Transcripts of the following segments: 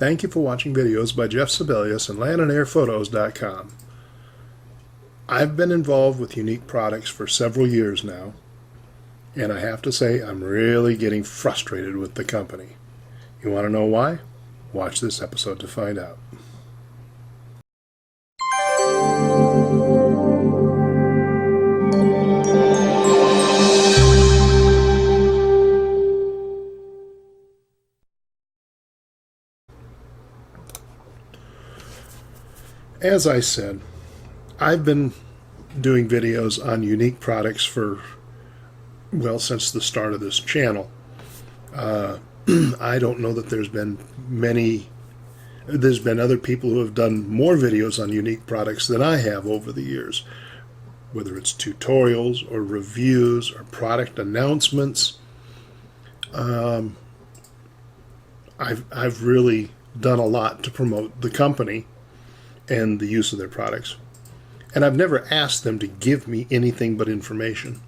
Thank you for watching videos by Jeff Sibelius and landandairphotos.com. I've been involved with Yuneec products for several years now, and I have to say I'm really getting frustrated with the company. You want to know why? Watch this episode to find out. As I said, I've been doing videos on Yuneec products for, well, since the start of this channel. I don't know that there's been other people who have done more videos on Yuneec products than I have over the years, whether it's tutorials or reviews or product announcements. I've really done a lot to promote the company and the use of their products. And I've never asked them to give me anything but information.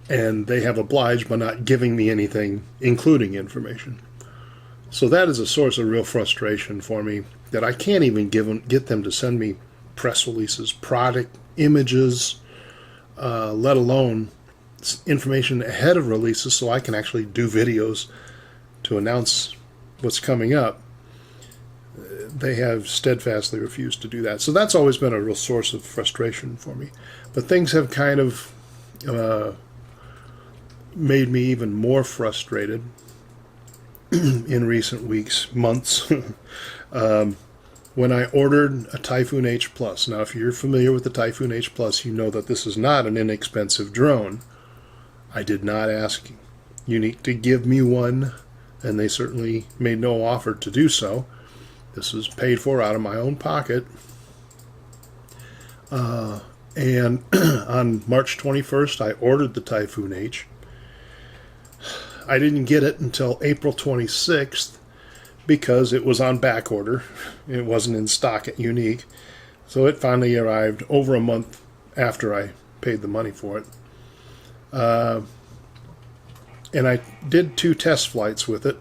And they have obliged by not giving me anything, including information. So that is a source of real frustration for me, that I can't even get them to send me press releases, product images, let alone information ahead of releases so I can actually do videos to announce what's coming up. They have steadfastly refused to do that. So that's always been a real source of frustration for me. But things have kind of made me even more frustrated in recent weeks, months, when I ordered a Typhoon H+. Now, if you're familiar with the Typhoon H+, you know that this is not an inexpensive drone. I did not ask Yuneec to give me one, and they certainly made no offer to do so. This was paid for out of my own pocket. And on March 21st, I ordered the Typhoon H. I didn't get it until April 26th because it was on back order. It wasn't in stock at Yuneec. So it finally arrived over a month after I paid the money for it. And I did 2 test flights with it.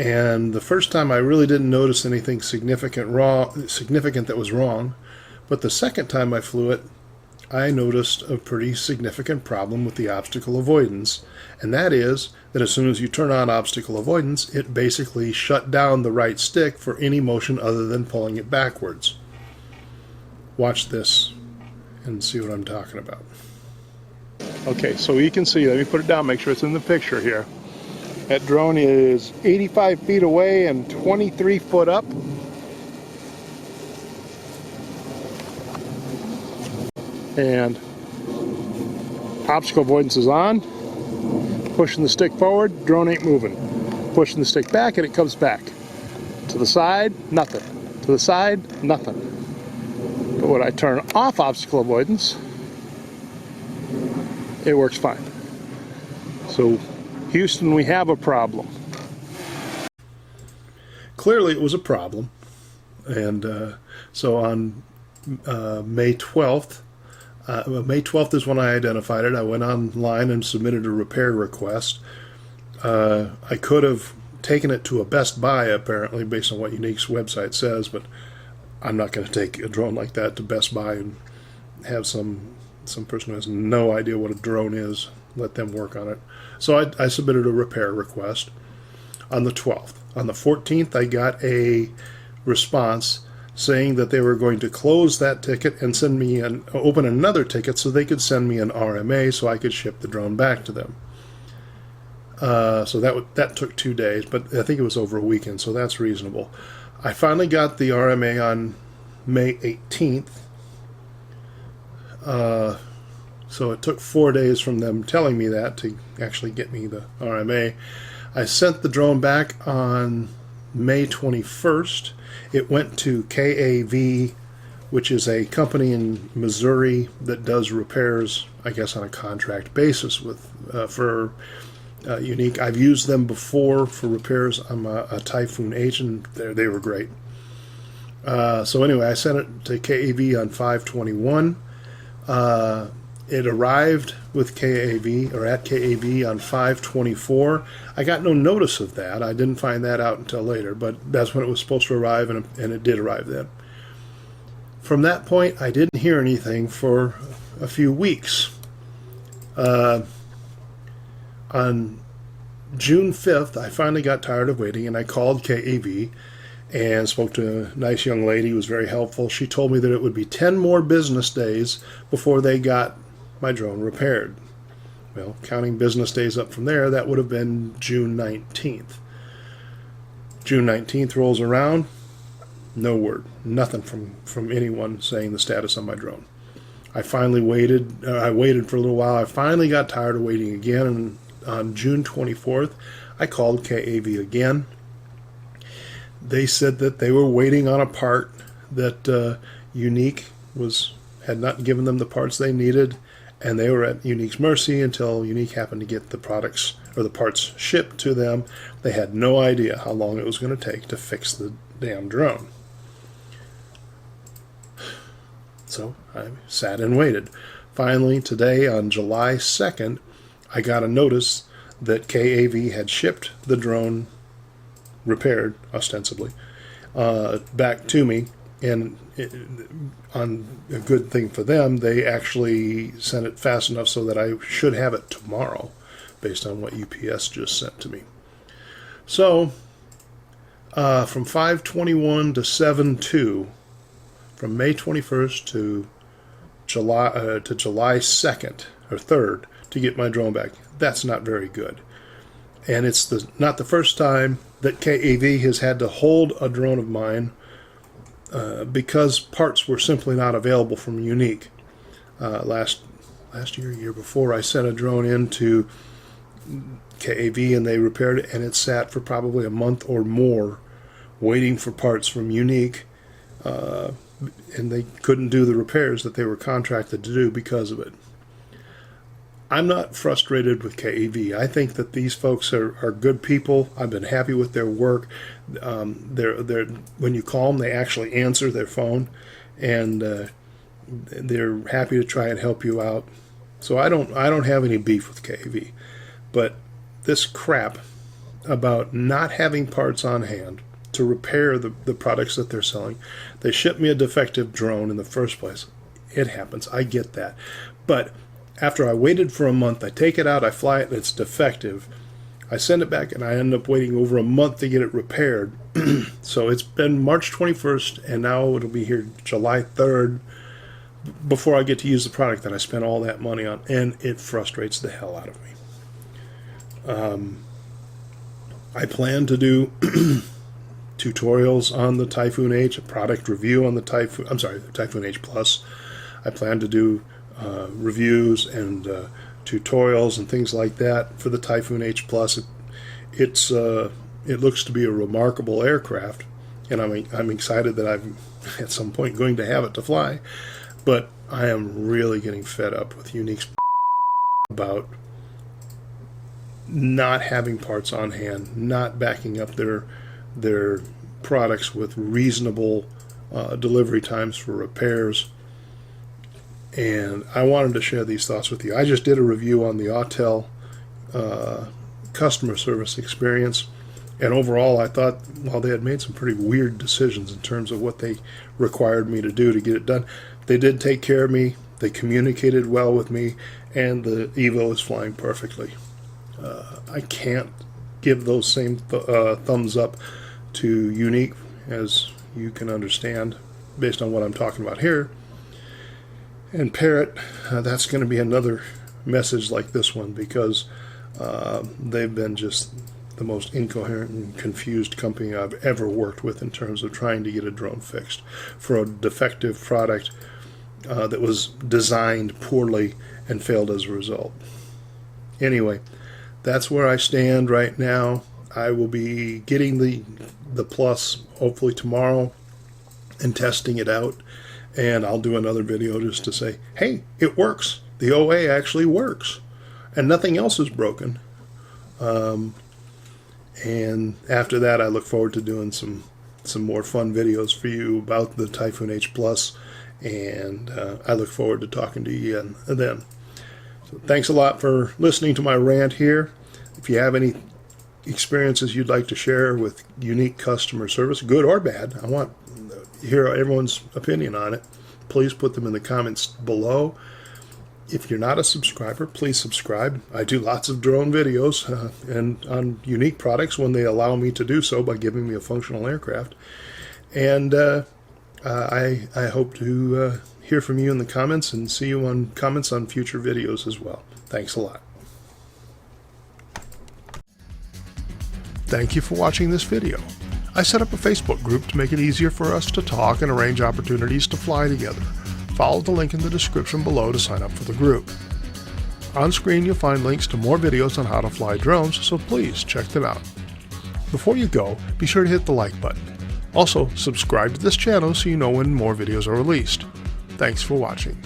And the first time I really didn't notice anything significant that was wrong. But the second time I flew it, I noticed a pretty significant problem with the obstacle avoidance. And that is that as soon as you turn on obstacle avoidance, it basically shut down the right stick for any motion other than pulling it backwards. Watch this and see what I'm talking about. Okay, so you can see, let me put it down, make sure it's in the picture here. That drone is 85 feet away and 23 foot up. And obstacle avoidance is on. Pushing the stick forward, drone ain't moving. Pushing the stick back and it comes back. To the side, nothing. To the side, nothing. But when I turn off obstacle avoidance, it works fine. So Houston, we have a problem. Clearly it was a problem. And so on May 12th, May 12th is when I identified it. I went online and submitted a repair request. I could have taken it to a Best Buy, apparently, based on what Yuneec's website says, but I'm not going to take a drone like that to Best Buy and have some person who has no idea what a drone is, let them work on it. So I submitted a repair request on the 12th. On the 14th, I got a response saying that they were going to close that ticket and send me open another ticket so they could send me an RMA so I could ship the drone back to them. So that took 2 days, but I think it was over a weekend, so that's reasonable. I finally got the RMA on May 18th. So it took 4 days from them telling me that to actually get me the RMA. I sent the drone back on May 21st. It went to KAV, which is a company in Missouri that does repairs, I guess, on a contract basis for Yuneec. I've used them before for repairs on a Typhoon H, and they were great. So anyway, I sent it to KAV on 5/21. It arrived with KAV, or at KAV, on 5/24. I got no notice of that. I didn't find that out until later, but that's when it was supposed to arrive, and it did arrive then. From that point, I didn't hear anything for a few weeks. On June 5th, I finally got tired of waiting, and I called KAV and spoke to a nice young lady who was very helpful. She told me that it would be 10 more business days before they got my drone repaired. Well, counting business days up from there, that would have been June 19th. June 19th rolls around, no word, nothing from anyone saying the status on my drone. I finally waited. I waited for a little while. I finally got tired of waiting again, and on June 24th, I called KAV again. They said that they were waiting on a part that Yuneec had not given them the parts they needed, and they were at Yuneec's mercy until Yuneec happened to get the products or the parts shipped to them. They had no idea how long it was going to take to fix the damn drone. So I sat and waited. Finally, today, on July 2nd, I got a notice that KAV had shipped the drone, repaired, ostensibly, back to me. And on a good thing for them, they actually sent it fast enough so that I should have it tomorrow, based on what UPS just sent to me. So, from 5/21 to 7/2, from May 21st to July 2nd or 3rd to get my drone back. That's not very good. And it's not the first time that KAV has had to hold a drone of mine because parts were simply not available from Yuneec. Last year before, I sent a drone into KAV and they repaired it, and it sat for probably a month or more waiting for parts from Yuneec. And they couldn't do the repairs that they were contracted to do because of it. I'm not frustrated with KAV. I think that these folks are good people. I've been happy with their work. They're when you call them, they actually answer their phone, and they're happy to try and help you out. So I don't have any beef with KAV. But this crap about not having parts on hand to repair the products that they're selling. They shipped me a defective drone in the first place. It happens. I get that. But after I waited for a month, I take it out, I fly it, and it's defective. I send it back, and I end up waiting over a month to get it repaired. So it's been March 21st, and now it'll be here July 3rd before I get to use the product that I spent all that money on, and it frustrates the hell out of me. I plan to do tutorials on the Typhoon H, a product review on the Typhoon H Plus. I plan to do reviews and tutorials and things like that for the Typhoon H Plus. It looks to be a remarkable aircraft, and I'm excited that I'm at some point going to have it to fly. But I am really getting fed up with Yuneec's about not having parts on hand, not backing up their products with reasonable delivery times for repairs. And I wanted to share these thoughts with you. I just did a review on the Autel customer service experience, and overall I thought, well, they had made some pretty weird decisions in terms of what they required me to do to get it done. They did take care of me, they communicated well with me, and the Evo is flying perfectly. I can't give those same thumbs up to Yuneec, as you can understand based on what I'm talking about here. And Parrot, that's going to be another message like this one, because they've been just the most incoherent and confused company I've ever worked with in terms of trying to get a drone fixed for a defective product that was designed poorly and failed as a result. Anyway, that's where I stand right now. I will be getting the Plus hopefully tomorrow and testing it out. And I'll do another video just to say, hey, it works. The OA actually works. And nothing else is broken. And after that, I look forward to doing some more fun videos for you about the Typhoon H Plus. And I look forward to talking to you again then. So thanks a lot for listening to my rant here. If you have any experiences you'd like to share with Yuneec customer service, good or bad, I want to hear everyone's opinion on it. Please put them in the comments below. If you're not a subscriber, please subscribe. I do lots of drone videos and on Yuneec products when they allow me to do so by giving me a functional aircraft. And I hope to hear from you in the comments and see you on comments on future videos as well. Thanks a lot. Thank you for watching this video. I set up a Facebook group to make it easier for us to talk and arrange opportunities to fly together. Follow the link in the description below to sign up for the group. On screen you'll find links to more videos on how to fly drones, so please check them out. Before you go, be sure to hit the like button. Also, subscribe to this channel so you know when more videos are released. Thanks for watching.